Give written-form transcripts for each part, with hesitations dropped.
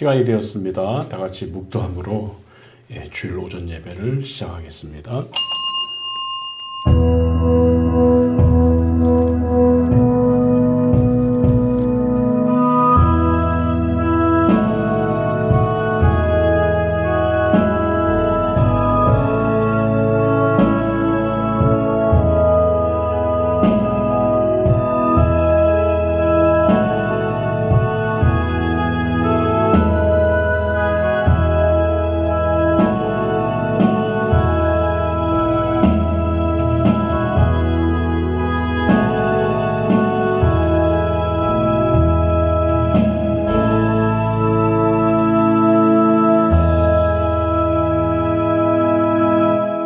시간이 되었습니다. 다 같이 묵도함으로 주일 오전 예배를 시작하겠습니다.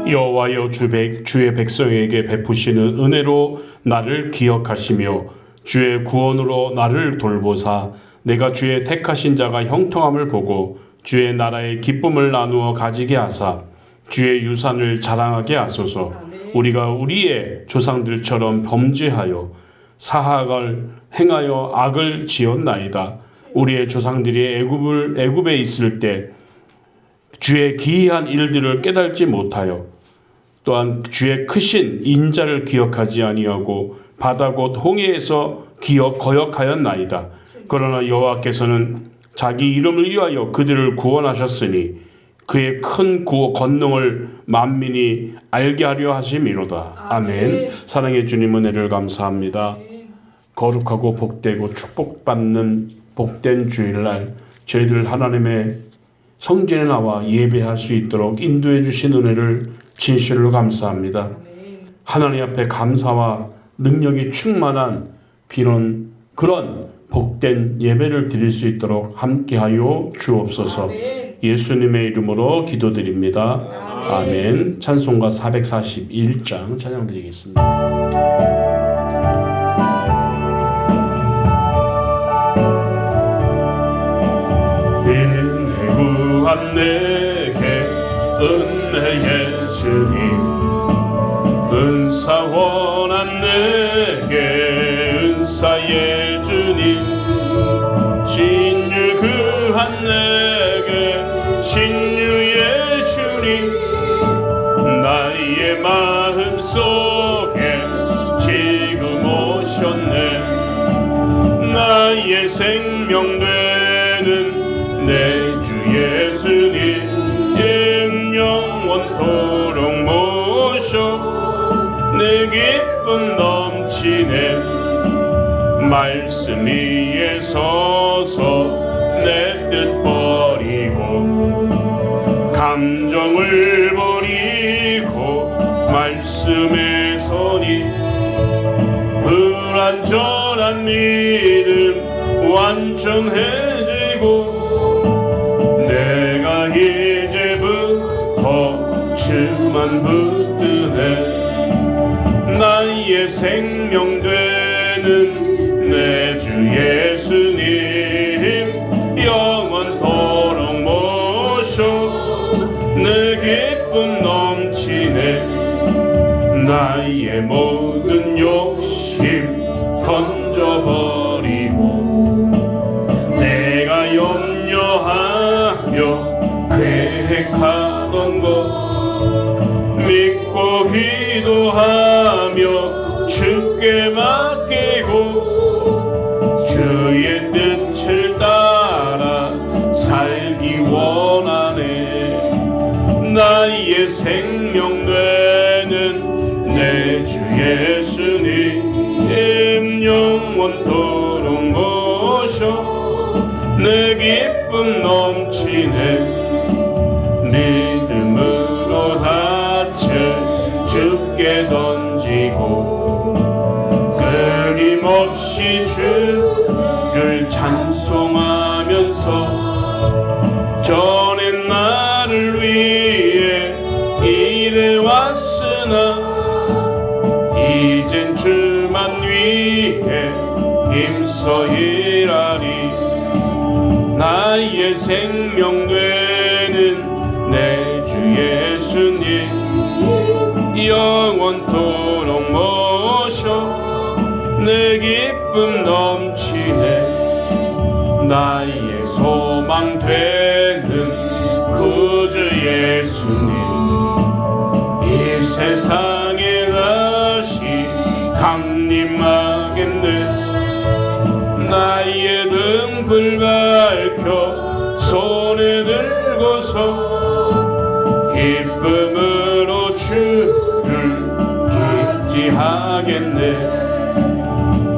여호와여 주의 백성에게 베푸시는 은혜로 나를 기억하시며 주의 구원으로 나를 돌보사 내가 주의 택하신 자가 형통함을 보고 주의 나라의 기쁨을 나누어 가지게 하사 주의 유산을 자랑하게 하소서. 우리가 우리의 조상들처럼 범죄하여 사악을 행하여 악을 지었나이다. 우리의 조상들이 애굽에 있을 때 주의 기이한 일들을 깨달지 못하여 또한 주의 크신 인자를 기억하지 아니하고 바다 곧 홍해에서 거역하였나이다. 그러나 여호와께서는 자기 이름을 위하여 그들을 구원하셨으니 그의 큰 권능을 만민이 알게 하려 하심이로다. 아멘. 사랑의 주님 은혜를 감사합니다. 거룩하고 복되고 축복받는 복된 주일날 저희들 하나님의 성전에 나와 예배할 수 있도록 인도해 주신 은혜를 진실로 감사합니다. 하나님 앞에 감사와 능력이 충만한 그런 복된 예배를 드릴 수 있도록 함께하여 주옵소서. 예수님의 이름으로 기도드립니다. 아멘. 찬송가 441장 찬양 드리겠습니다. 은혜 구한 내게 은혜의 주님 은사 원한 내게 은사의 주님 신유 그한 내게 신유의 주님 나의 마음속에 지금 오셨네. 나의 생명 되는 내 주 예수님 영원토록 모셔 내 기쁨 넘치네. 말씀 위에 서서 내 뜻 버리고 감정을 버리고 말씀에 서니 불완전한 믿음 완전해지고 내가 이제부터 주만 붙드네. 나의 생명 되는 내 주 예수님 영원토록 모셔 내 기쁨 넘치네. 나의 모든 욕심 던져버리고 내가 염려하며 계획하던 것 믿고 기도하며 주께 맡기고 주의 뜻을 따라 살기 원하네. 나의 생명 되는 내 주 예수님 영원토록 모셔 내 기쁨 넘치네. 믿음으로 닻을 주께 던지고 끊임없이 주를 찬송하면서 전엔 나를 위해 일해왔으나 이젠 주만 위해 힘써 일하리. 나의 생명 되는 내 주 예수님 영원토록 모셔 내 기쁨 넘치네. 나의 소망 소망 되는 구주 예수님, 이 세상에 다시 강림하겠네. 나의 등불 밝혀 손에 들고서 기쁨으로 주를 기지하겠네.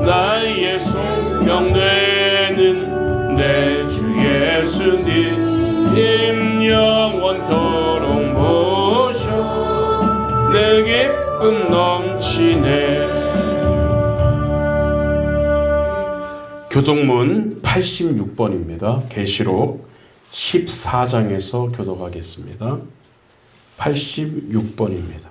나의 소명 되는 내 주 예수님, 영원토록 모셔 내 기쁨 넘치네. 교독문 86번입니다. 계시록 14장에서 교독하겠습니다. 86번입니다.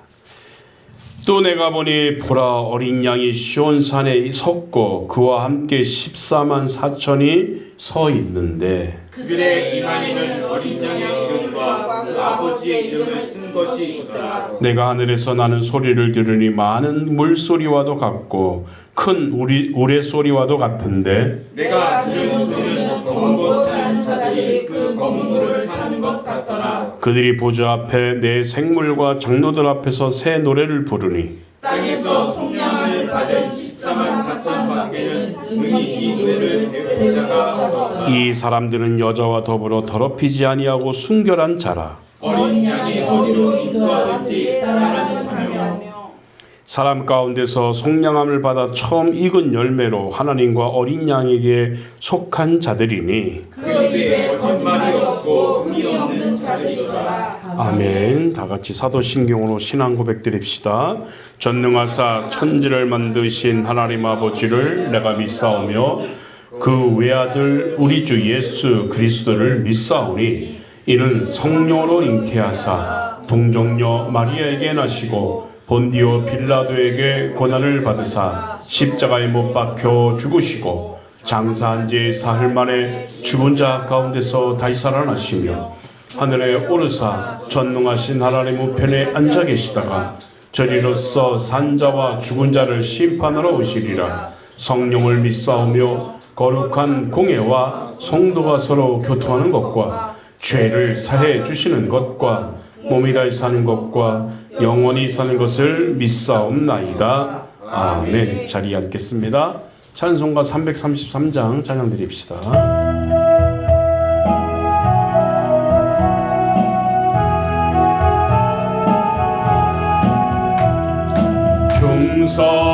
또 내가 보니 보라, 어린 양이 시온산에 섰고 그와 함께 14만 4천이 서 있는데 그들의 이만희는 어린 양의 이름과 그 아버지의 이름을 쓴 것이 있더라. 내가 하늘에서 나는 소리를 들으니 많은 물소리와도 같고 큰 우레소리와도 같은데 내가 들은 소리는 검은 것 타는 자들이 그 검은 물을 타는 것 같더라. 그들이 보좌 앞에 내 생물과 장로들 앞에서 새 노래를 부르니 땅에서 성령을 받은 14만 4천 밖에는 능히 이 노래를 배울 자가 없더라. 이 사람들은 여자와 더불어 더럽히지 아니하고 순결한 자라. 어린 양이 어디로 인도하든지 따르는 자며 사람 가운데서 속량함을 받아 처음 익은 열매로 하나님과 어린 양에게 속한 자들이니 그 입에 거짓말이 없고 흠이 없는 자들이더라. 아멘. 다 같이 사도신경으로 신앙 고백드립시다. 전능하사 천지를 만드신 하나님 아버지를 내가 믿사오며 그 외아들 우리 주 예수 그리스도를 믿사오니 이는 성령으로 잉태하사 동정녀 마리아에게 나시고 본디오 빌라도에게 고난을 받으사 십자가에 못 박혀 죽으시고 장사한 지 사흘 만에 죽은 자 가운데서 다시 살아나시며 하늘에 오르사 전능하신 하나님 우편에 앉아 계시다가 저리로서 산자와 죽은 자를 심판하러 오시리라. 성령을 믿사오며 거룩한 공예와 성도가 서로 교통하는 것과 죄를 사해 주시는 것과 몸이 다시 사는 것과 영원히 사는 것을 믿사옵나이다. 아멘. 자리에 앉겠습니다. 찬송가 333장 찬양 드립시다.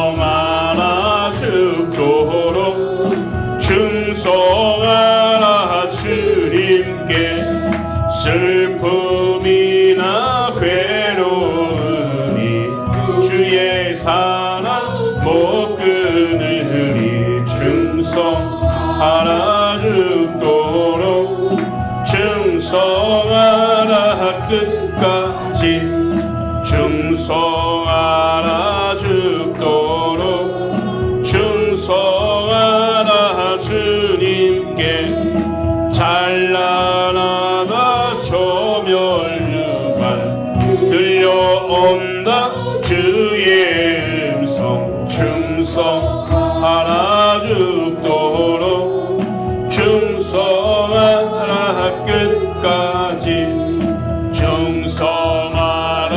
충성하라 죽도록 충성하라 주님께 슬픔이나 괴로우니 주의 사랑 못 끊으리 충성하라 죽도록 충성하라 끝까지 충성하라 죽도록 충성하라 주님께 찬란하다 조멸유관 들려온다 주의 음성 충성하라 죽도록 충성하라 끝까지 충성하라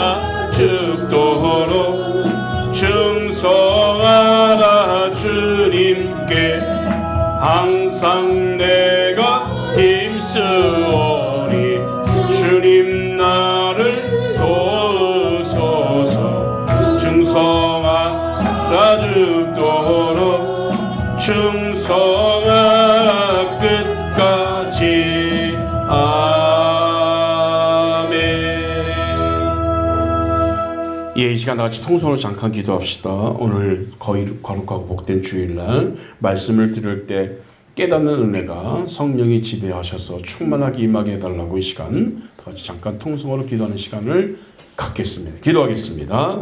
죽도록 충성하라 주님께 항상 내가 힘쓰오니 주님 나를 도우소서 충성하라 죽도록 충성하라 끝까지 아멘. 예, 이 시간 다같이 통성으로 잠깐 기도합시다. 오늘 거룩하고 복된 주일날 말씀을 들을 때 깨닫는 은혜가 성령이 지배하셔서 충만하게 임하게 해달라고 이 시간 다같이 잠깐 통성으로 기도하는 시간을 갖겠습니다. 기도하겠습니다.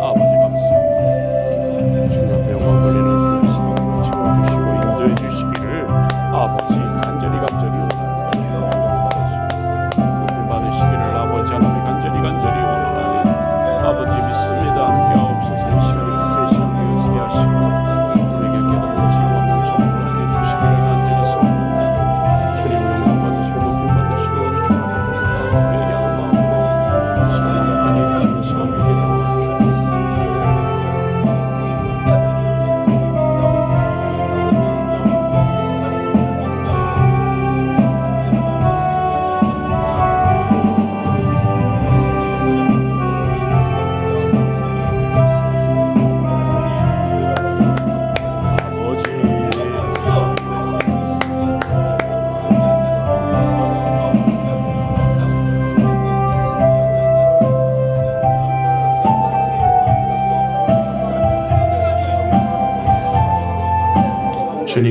아버지 감사합니다. 중간병과 걸리는 시간을 채워주시고 인도해 주시기를 아버지 간절히 원합니다. 주님 받으시기를 아버지 하나님 간절히 원하나니 아버지 믿습니다. 함께 하옵소서. 이 시간에 대신 하시고 우리에게 깨닫는 것을 원하는 정보를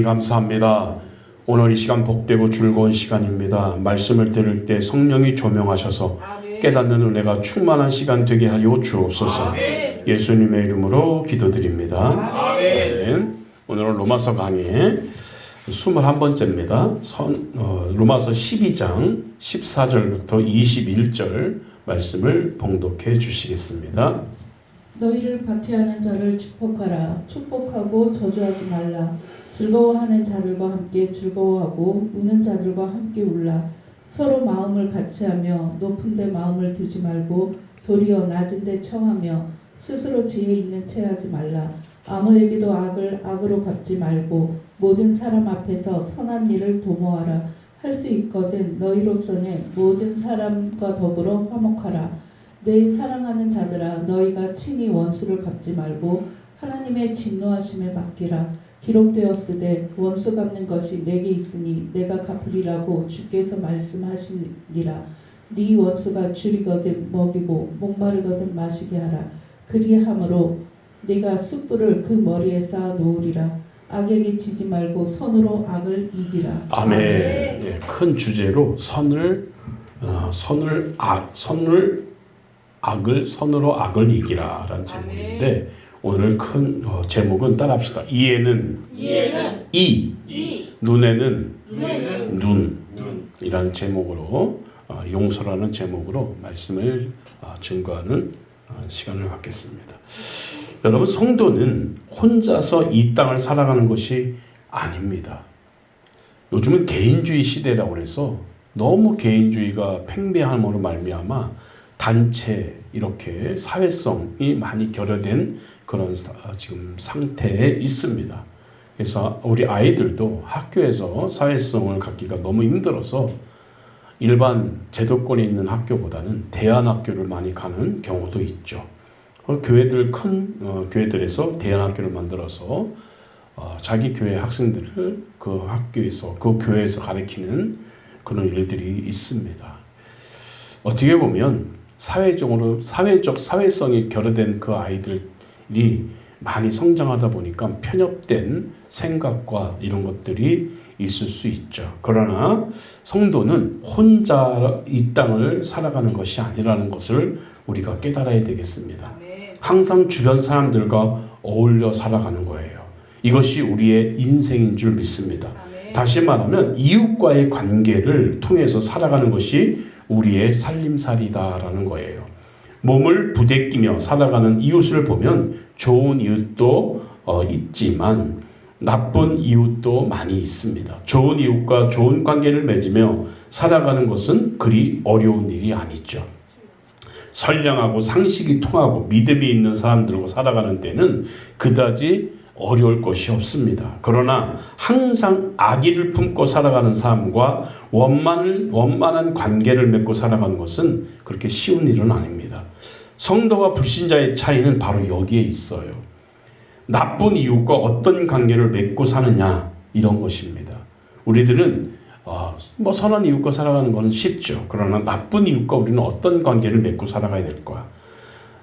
하나님 감사합니다. 오늘 이 시간 복되고 즐거운 시간입니다. 말씀을 들을 때 성령이 조명하셔서 깨닫는 은혜가 충만한 시간 되게 하여 주옵소서. 예수님의 이름으로 기도드립니다. 아멘. 오늘은 로마서 강의 21번째입니다. 로마서 12장 14절부터 21절 말씀을 봉독해 주시겠습니다. 너희를 박해하는 자를 축복하라. 축복하고 저주하지 말라. 즐거워하는 자들과 함께 즐거워하고 우는 자들과 함께 울라. 서로 마음을 같이하며 높은 데 마음을 두지 말고 도리어 낮은 데 처하며 스스로 지혜 있는 채 하지 말라. 아무에게도 악을 악으로 갚지 말고 모든 사람 앞에서 선한 일을 도모하라. 할 수 있거든 너희로서는 모든 사람과 더불어 화목하라. 내 사랑하는 자들아, 너희가 친히 원수를 갚지 말고 하나님의 진노하심에 맡기라. 기록되었으되 원수 갚는 것이 내게 있으니 내가 갚으리라고 주께서 말씀하시니라. 네 원수가 줄이거든 먹이고 목마르거든 마시게 하라. 그리함으로 네가 숯불을 그 머리에 쌓아 놓으리라. 악에게 지지 말고 선으로 악을 이기라. 아멘. 예, 큰 주제로 선을 악을 선으로 악을 이기라라는 제목인데 오늘 큰 제목은 따라합시다. 이에는 이, 눈에는 눈이라는 제목으로 용서라는 제목으로 말씀을 증거하는 시간을 갖겠습니다. 여러분, 성도는 혼자서 이 땅을 살아가는 것이 아닙니다. 요즘은 개인주의 시대라고 해서 너무 개인주의가 팽배함으로 말미암아 단체 이렇게 사회성이 많이 결여된 그런 지금 상태에 있습니다. 그래서 우리 아이들도 학교에서 사회성을 갖기가 너무 힘들어서 일반 제도권에 있는 학교보다는 대안학교를 많이 가는 경우도 있죠. 교회들 큰 교회들에서 대안학교를 만들어서 자기 교회 학생들을 그 학교에서 그 교회에서 가르치는 그런 일들이 있습니다. 어떻게 보면 사회적 사회성이 결여된 그 아이들이 많이 성장하다 보니까 편협된 생각과 이런 것들이 있을 수 있죠. 그러나 성도는 혼자 이 땅을 살아가는 것이 아니라는 것을 우리가 깨달아야 되겠습니다. 항상 주변 사람들과 어울려 살아가는 거예요. 이것이 우리의 인생인 줄 믿습니다. 다시 말하면 이웃과의 관계를 통해서 살아가는 것이 우리의 살림살이다라는 거예요. 몸을 부대끼며 살아가는 이웃을 보면 좋은 이웃도 있지만 나쁜 이웃도 많이 있습니다. 좋은 이웃과 좋은 관계를 맺으며 살아가는 것은 그리 어려운 일이 아니죠. 선량하고 상식이 통하고 믿음이 있는 사람들과 살아가는 때는 그다지 어려울 것이 없습니다. 그러나 항상 악의를 품고 살아가는 사람과 원만한 관계를 맺고 살아가는 것은 그렇게 쉬운 일은 아닙니다. 성도와 불신자의 차이는 바로 여기에 있어요. 나쁜 이웃과 어떤 관계를 맺고 사느냐 이런 것입니다. 우리들은 선한 이웃과 살아가는 것은 쉽죠. 그러나 나쁜 이웃과 우리는 어떤 관계를 맺고 살아가야 될까?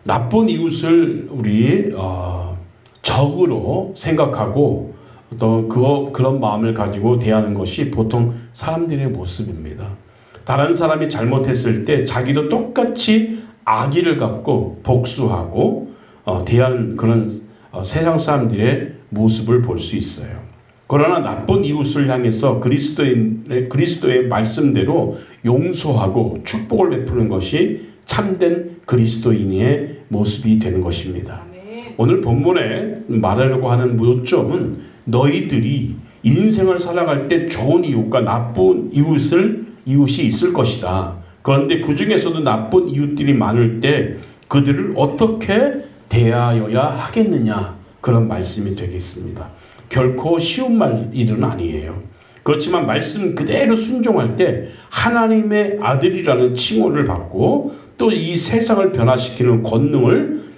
나쁜 이웃을 우리 적으로 생각하고 또 그런 마음을 가지고 대하는 것이 보통 사람들의 모습입니다. 다른 사람이 잘못했을 때 자기도 똑같이 악의를 갖고 복수하고 대하는 그런 세상 사람들의 모습을 볼 수 있어요. 그러나 나쁜 이웃을 향해서 그리스도의 말씀대로 용서하고 축복을 베푸는 것이 참된 그리스도인의 모습이 되는 것입니다. 오늘 본문에 말하려고 하는 요점은 너희들이 인생을 살아갈 때 좋은 이웃과 나쁜 이웃이 있을 것이다. 그런데 그 중에서도 나쁜 이웃들이 많을 때 그들을 어떻게 대하여야 하겠느냐, 그런 말씀이 되겠습니다. 결코 쉬운 일은 아니에요. 그렇지만 말씀 그대로 순종할 때 하나님의 아들이라는 칭호를 받고 또 이 세상을 변화시키는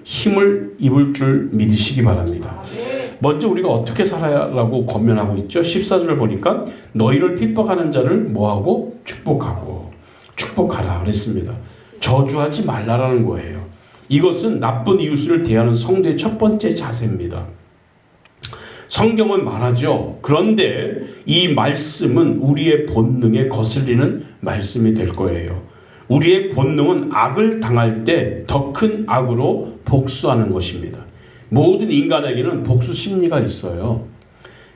힘을 입을 줄 믿으시기 바랍니다. 먼저 우리가 어떻게 살아야라고 권면하고 있죠. 14절 보니까 너희를 핍박하는 자를 뭐하고? 축복하라 그랬습니다. 저주하지 말라라는 거예요. 이것은 나쁜 이웃을 대하는 성도의 첫 번째 자세입니다. 성경은 말하죠. 그런데 이 말씀은 우리의 본능에 거슬리는 말씀이 될 거예요. 우리의 본능은 악을 당할 때 더 큰 악으로 복수하는 것입니다. 모든 인간에게는 복수 심리가 있어요.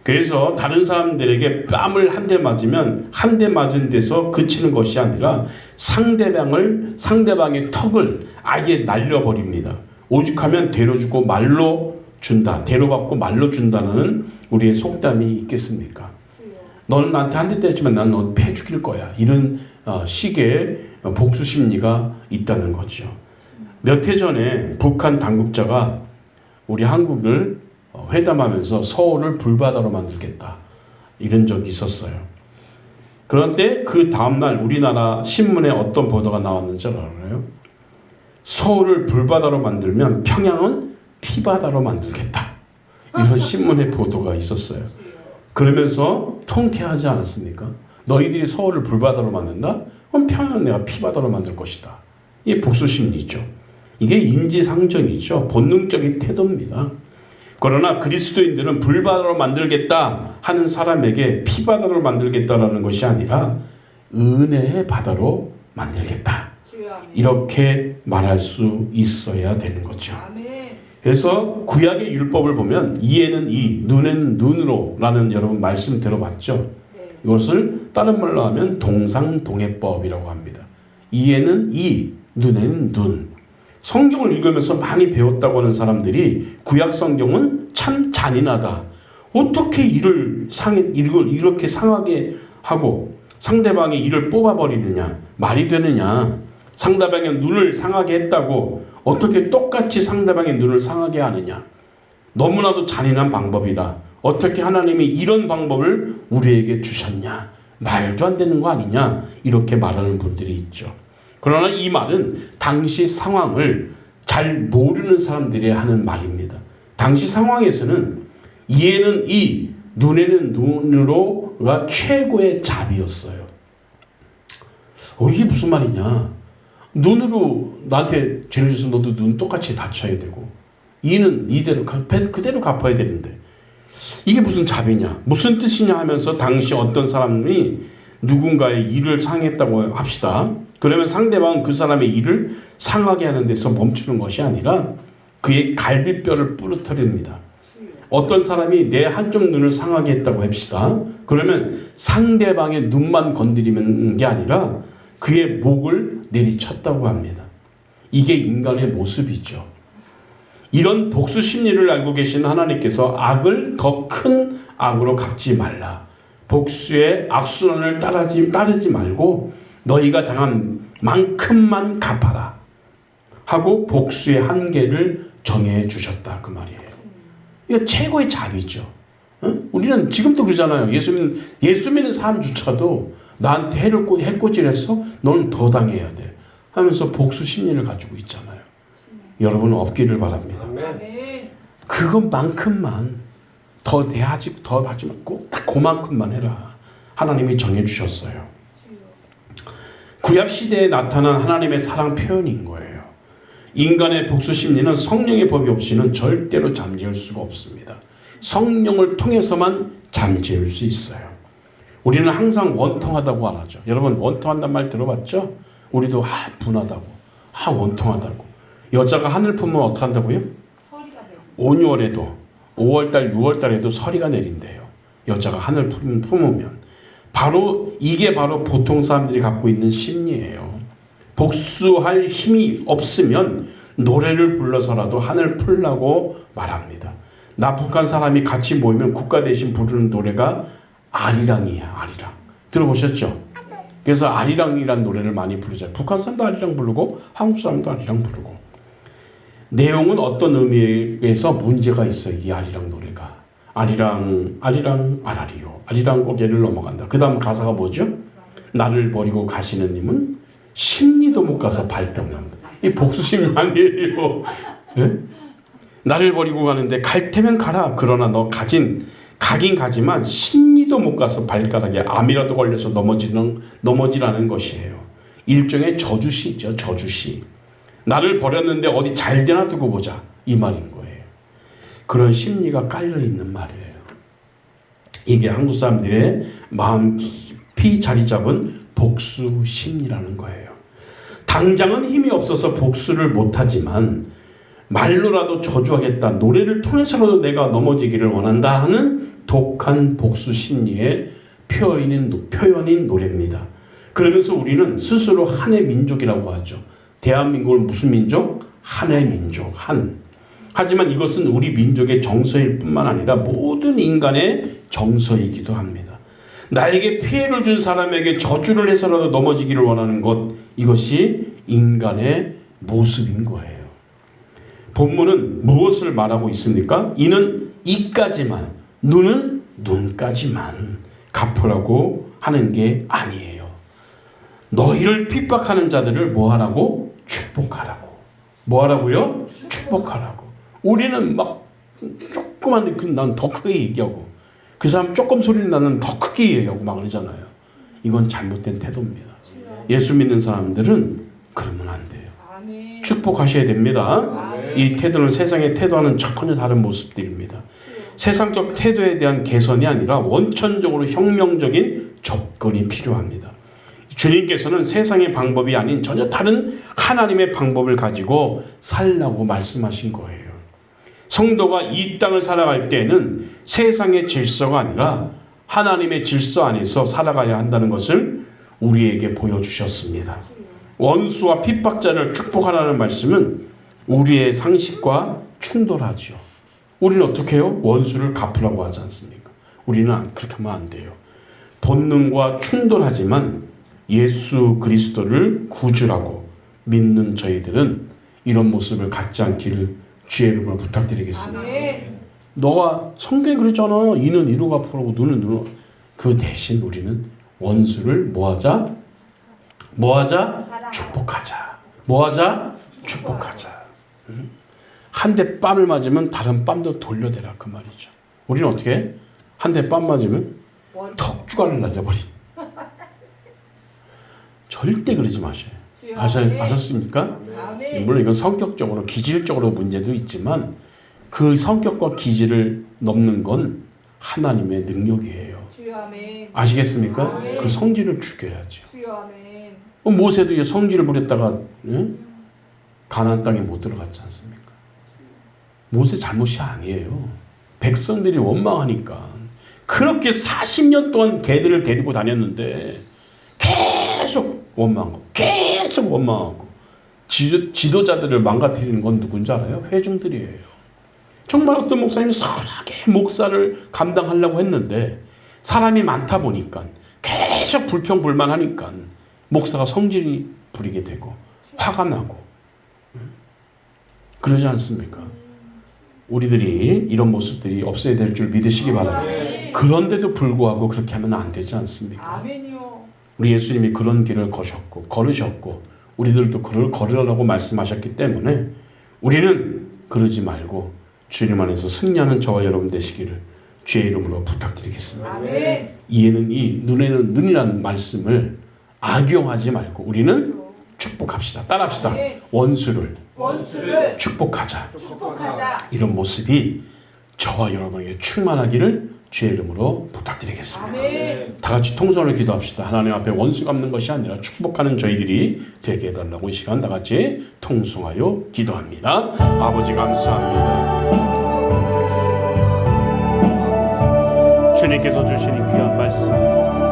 그래서 다른 사람들에게 뺨을 한 대 맞으면 한 대 맞은 데서 그치는 것이 아니라 상대방의 턱을 아예 날려버립니다. 오죽하면 대로 주고 말로 준다. 대로 받고 말로 준다는 우리의 속담이 있겠습니까? 너는 나한테 한 대 때렸지만 난 너 패 죽일 거야. 이런 식의 복수 심리가 있다는 거죠. 몇 해 전에 북한 당국자가 우리 한국을 회담하면서 서울을 불바다로 만들겠다. 이런 적이 있었어요. 그런데 그 다음날 우리나라 신문에 어떤 보도가 나왔는지 알아요? 서울을 불바다로 만들면 평양은 피바다로 만들겠다. 이런 신문의 보도가 있었어요. 그러면서 통쾌하지 않았습니까? 너희들이 서울을 불바다로 만든다? 그럼 평양은 내가 피바다로 만들 것이다. 이게 복수심리죠. 이게 인지상정이죠. 본능적인 태도입니다. 그러나 그리스도인들은 불바다로 만들겠다 하는 사람에게 피바다로 만들겠다라는 것이 아니라 은혜의 바다로 만들겠다. 이렇게 말할 수 있어야 되는 거죠. 그래서 구약의 율법을 보면 이에는 이, 눈에는 눈으로 라는 여러분 말씀 들어봤죠? 이것을 다른 말로 하면 동상동해법이라고 합니다. 이에는 이, 눈에는 눈. 성경을 읽으면서 많이 배웠다고 하는 사람들이 구약 성경은 참 잔인하다. 어떻게 이를 이렇게 상하게 하고 상대방의 이를 뽑아버리느냐. 말이 되느냐. 상대방의 눈을 상하게 했다고 어떻게 똑같이 상대방의 눈을 상하게 하느냐. 너무나도 잔인한 방법이다. 어떻게 하나님이 이런 방법을 우리에게 주셨냐. 말도 안 되는 거 아니냐. 이렇게 말하는 분들이 있죠. 그러나 이 말은 당시 상황을 잘 모르는 사람들이 하는 말입니다. 당시 상황에서는 이에는 이, 눈에는 눈으로가 최고의 답이었어요. 이게 무슨 말이냐. 눈으로 나한테 죄를 져서 너도 눈 똑같이 다쳐야 되고 이는 이대로 그대로 갚아야 되는데 이게 무슨 답이냐. 무슨 뜻이냐 하면서 당시 어떤 사람이 누군가의 일을 상했다고 합시다. 그러면 상대방은 그 사람의 일을 상하게 하는 데서 멈추는 것이 아니라 그의 갈비뼈를 부러뜨립니다. 어떤 사람이 내 한쪽 눈을 상하게 했다고 합시다. 그러면 상대방의 눈만 건드리는 게 아니라 그의 목을 내리쳤다고 합니다. 이게 인간의 모습이죠. 이런 복수 심리를 알고 계신 하나님께서 악을 더 큰 악으로 갚지 말라. 복수의 악순환을 따르지 말고 너희가 당한 만큼만 갚아라 하고 복수의 한계를 정해 주셨다. 그 말이에요. 이게 최고의 답이죠. 우리는 지금도 그러잖아요. 예수 믿는 사람조차도 나한테 해코지했어? 너는 더 당해야 돼 하면서 복수 심리를 가지고 있잖아요. 여러분은 없기를 바랍니다. 그것만큼만 더 내야지 더 하지 말고 딱 그만큼만 해라. 하나님이 정해주셨어요. 구약 시대에 나타난 하나님의 사랑 표현인 거예요. 인간의 복수 심리는 성령의 법이 없이는 절대로 잠재울 수가 없습니다. 성령을 통해서만 잠재울 수 있어요. 우리는 항상 원통하다고 말하죠. 여러분 원통한단 말 들어봤죠? 우리도 분하다고, 원통하다고. 여자가 하늘 품으면 어떻게 한다고요? 온유월에도 5월달, 6월달에도 서리가 내린대요. 여자가 하늘 품으면. 이게 바로 보통 사람들이 갖고 있는 심리예요. 복수할 힘이 없으면 노래를 불러서라도 하늘 풀라고 말합니다. 북한 사람이 같이 모이면 국가 대신 부르는 노래가 아리랑이에요. 아리랑. 들어보셨죠? 그래서 아리랑이라는 노래를 많이 부르죠. 북한 사람도 아리랑 부르고 한국 사람도 아리랑 부르고. 내용은 어떤 의미에서 문제가 있어요. 이 아리랑 노래가. 아리랑 아라리요. 아리랑 고개를 넘어간다. 그 다음 가사가 뭐죠? 나를 버리고 가시는 님은 심리도 못 가서 발병 난다. 이 복수심리 아니에요. 네? 나를 버리고 가는데 갈 테면 가라. 그러나 너 가긴 가지만 심리도 못 가서 발가락에 암이라도 걸려서 넘어지라는 것이에요. 일종의 저주시죠. 저주시. 나를 버렸는데 어디 잘 되나 두고 보자. 이 말인 거예요. 그런 심리가 깔려 있는 말이에요. 이게 한국 사람들의 마음 깊이 자리 잡은 복수 심리라는 거예요. 당장은 힘이 없어서 복수를 못하지만 말로라도 저주하겠다, 노래를 통해서라도 내가 넘어지기를 원한다 하는 독한 복수 심리의 표현인 노래입니다. 그러면서 우리는 스스로 한의 민족이라고 하죠. 대한민국을 무슨 민족? 한의 민족, 한. 하지만 이것은 우리 민족의 정서일 뿐만 아니라 모든 인간의 정서이기도 합니다. 나에게 피해를 준 사람에게 저주를 해서라도 넘어지기를 원하는 것, 이것이 인간의 모습인 거예요. 본문은 무엇을 말하고 있습니까? 이는 이까지만, 눈은 눈까지만 갚으라고 하는 게 아니에요. 너희를 핍박하는 자들을 뭐하라고? 축복하라고. 뭐하라고요? 축복하라고. 우리는 막 조그만 난 더 크게 얘기하고 그 사람 조금 소리 나는 더 크게 얘기하고 막 그러잖아요. 이건 잘못된 태도입니다. 예수 믿는 사람들은 그러면 안 돼요. 축복하셔야 됩니다. 이 태도는 세상의 태도와는 전혀 다른 모습들입니다. 세상적 태도에 대한 개선이 아니라 원천적으로 혁명적인 접근이 필요합니다. 주님께서는 세상의 방법이 아닌 전혀 다른 하나님의 방법을 가지고 살라고 말씀하신 거예요. 성도가 이 땅을 살아갈 때에는 세상의 질서가 아니라 하나님의 질서 안에서 살아가야 한다는 것을 우리에게 보여주셨습니다. 원수와 핍박자를 축복하라는 말씀은 우리의 상식과 충돌하죠. 우리는 어떻게 해요? 원수를 갚으라고 하지 않습니까? 우리는 그렇게 하면 안 돼요. 본능과 충돌하지만 예수 그리스도를 구주라고 믿는 저희들은 이런 모습을 갖지 않기를 주의 이름으로 부탁드리겠습니다. 너가 성경에 그랬잖아. 이는 이로 갚으라고 눈은 눈으로. 그 대신 우리는 원수를 뭐하자? 축복하자. 뭐하자? 축복하자. 한 대 뺨을 맞으면 다른 뺨도 돌려대라 그 말이죠. 우리는 어떻게 해? 한 대 뺨 맞으면 턱주가를 날려버린. 절대 그러지 마셔요. 아셨습니까? 물론 이건 성격적으로 기질적으로 문제도 있지만 그 성격과 기질을 넘는 건 하나님의 능력이에요. 아시겠습니까? 그 성질을 죽여야죠. 모세도 성질을 부렸다가 가나안 땅에 못 들어갔지 않습니까? 모세 잘못이 아니에요. 백성들이 원망하니까 그렇게 40년 동안 개들을 데리고 다녔는데 계속 원망하고 지도자들을 망가뜨리는 건 누군지 알아요? 회중들이에요. 정말 어떤 목사님이 선하게 목사를 감당하려고 했는데 사람이 많다 보니까 계속 불평불만하니까 목사가 성질이 부리게 되고 화가 나고 그러지 않습니까? 우리들이 이런 모습들이 없어야 될 줄 믿으시기 바랍니다. 그런데도 불구하고 그렇게 하면 안 되지 않습니까? 우리 예수님이 그런 길을 걸으셨고 우리들도 그를 걸으라고 말씀하셨기 때문에 우리는 그러지 말고 주님 안에서 승리하는 저와 여러분 되시기를 주의 이름으로 부탁드리겠습니다. 이에는 이, 눈에는 눈이라는 말씀을 악용하지 말고 우리는 축복합시다. 따라합시다. 원수를 축복하자. 이런 모습이 저와 여러분에게 충만하기를 주의 이름으로 부탁드리겠습니다. 다 같이 통성으로 기도합시다. 하나님 앞에 원수 갚는 것이 아니라 축복하는 저희들이 되게 해달라고 이 시간 다 같이 통성하여 기도합니다. 아버지 감사합니다. 주님께서 주시는 귀한 말씀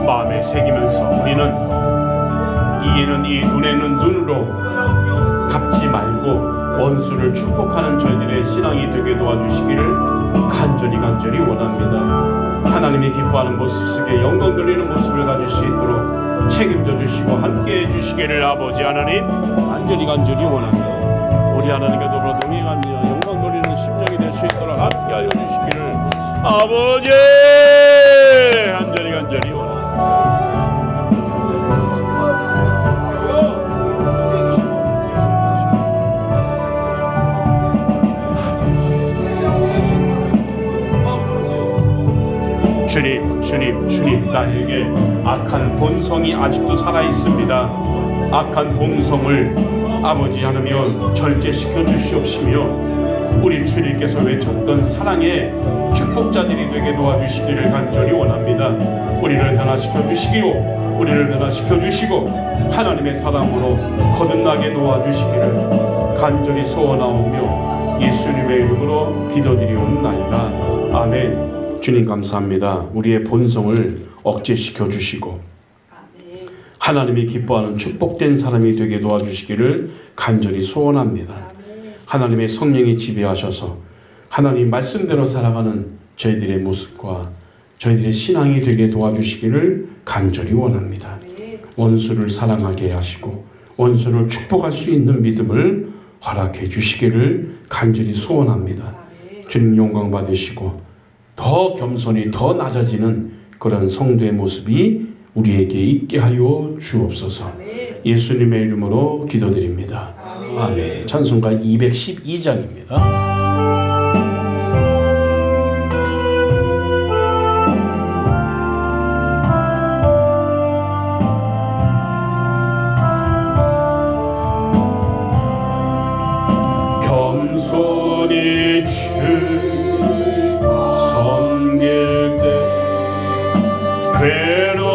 마음에 새기면서 우리는 이에는 이 눈에는 눈으로 갚지 말고 원수를 축복하는 저희들의 신앙이 되게 도와주시기를 간절히 원합니다. 하나님이 기뻐하는 모습 속에 영광 돌리는 모습을 가질 수 있도록 책임져 주시고 함께해 주시기를 아버지 하나님 간절히 원합니다. 우리 하나님께 더불어 동행하며 영광 돌리는 심령이 될 수 있도록 함께하여 주시기를 아버지 간절히 원합니다. 주님 나에게 악한 본성이 아직도 살아있습니다. 악한 본성을 아버지 하나며 절제시켜 주시옵시며 우리 주님께서 외쳤던 사랑의 축복자들이 되게 도와주시기를 간절히 원합니다. 우리를 변화시켜 주시기로, 우리를 변화시켜 주시고 하나님의 사랑으로 거듭나게 도와주시기를 간절히 소원하오며 예수님의 이름으로 기도드리옵나이다. 아멘. 주님 감사합니다. 우리의 본성을 억제시켜 주시고 하나님이 기뻐하는 축복된 사람이 되게 도와주시기를 간절히 소원합니다. 하나님의 성령이 지배하셔서 하나님 말씀대로 살아가는 저희들의 모습과 저희들의 신앙이 되게 도와주시기를 간절히 원합니다. 원수를 사랑하게 하시고 원수를 축복할 수 있는 믿음을 허락해 주시기를 간절히 소원합니다. 주님 영광 받으시고 더 겸손히 더 낮아지는 그런 성도의 모습이 우리에게 있게 하여 주옵소서. 예수님의 이름으로 기도드립니다. 아멘. 찬송가 212장입니다. 겸손히 주를 섬길 때 괴로운